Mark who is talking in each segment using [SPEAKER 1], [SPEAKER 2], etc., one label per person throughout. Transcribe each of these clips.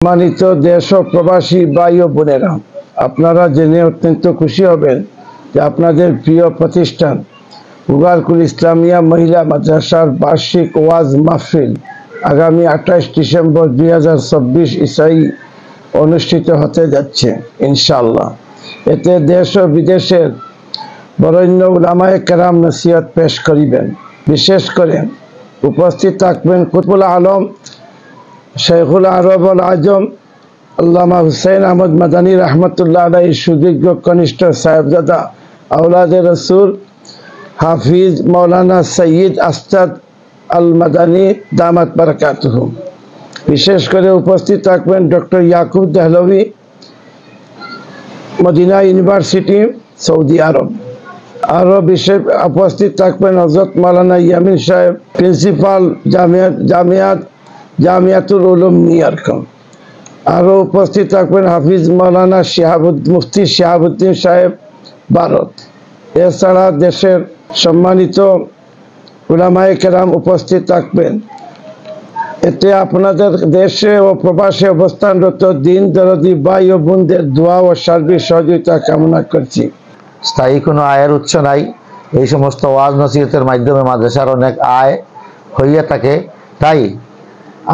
[SPEAKER 1] সম্মানিত দেশ ও প্রবাসী ভাই ও বোনেরা, আপনারা জেনে অত্যন্ত খুশি হবেন যে আপনাদের প্রিয় প্রতিষ্ঠান উগারকুল ইসলামিয়া মহিলা মাদ্রাসার বার্ষিক ওয়াজ মাহফিল আগামী 28 ডিসেম্বর 2024 ইসাই অনুষ্ঠিত হতে যাচ্ছে ইনশাআল্লাহ। এতে দেশ ও বিদেশের বরেণ্য উলামায়ে কেরাম নসিহত পেশ করিবেন। বিশেষ করে উপস্থিত থাকবেন কুতুবুল আলম শেখুল আরব আল আজম আল্লামা হুসাইন আহমদ মাদানী রহমতুল্লাহ আলাইহির সুযোগ্য কনিষ্ঠ সাহেবজাদা আওলাদে রসুল হাফিজ মৌলানা সৈয়দ আস্তাদ আল মাদানী দামাত বারাকাতুহু। বিশেষ করে উপস্থিত থাকবেন doctor Yakub Dehlvi, Medina university, Saudi আরব। আরও বিশেষ উপস্থিত থাকবেন হযরত মৌলানা ইয়ামিন সাহেব, প্রিন্সিপাল জামিয়াতুল উলুম নিউইয়র্ক। আরও উপস্থিত থাকবেন হাফিজ মৌলানা মুফতি শিহাবুদ্দিন সাহেব, ভারত। এছাড়া দেশের সম্মানিত উলামায়ে কেরাম উপস্থিত থাকবেন। এতে আপনাদের দেশে ও প্রবাসে অবস্থানরত দিন দরদি ভাই ও বোনদের দোয়া ও সার্বিক সহযোগিতা কামনা করছি।
[SPEAKER 2] স্থায়ী কোনো আয়ের উৎস নাই। এই সমস্ত ওয়াজ নসিহতের মাধ্যমে মাদ্রাসার অনেক আয় হইয়া থাকে। তাই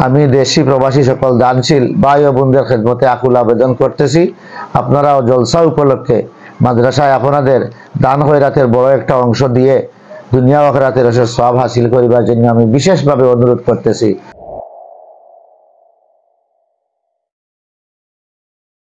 [SPEAKER 2] আমি দেশি প্রবাসী সকল দানশীল ভাই ও বোনদের খেদমতে আকুল আবেদন করতেছি, আপনারাও জলসা উপলক্ষে মাদ্রাসায় আপনাদের দান খয়রাতের বড় একটা অংশ দিয়ে দুনিয়া ও আখিরাতের সওয়াব হাসিল করিবার জন্য আমি বিশেষভাবে অনুরোধ করতেছি।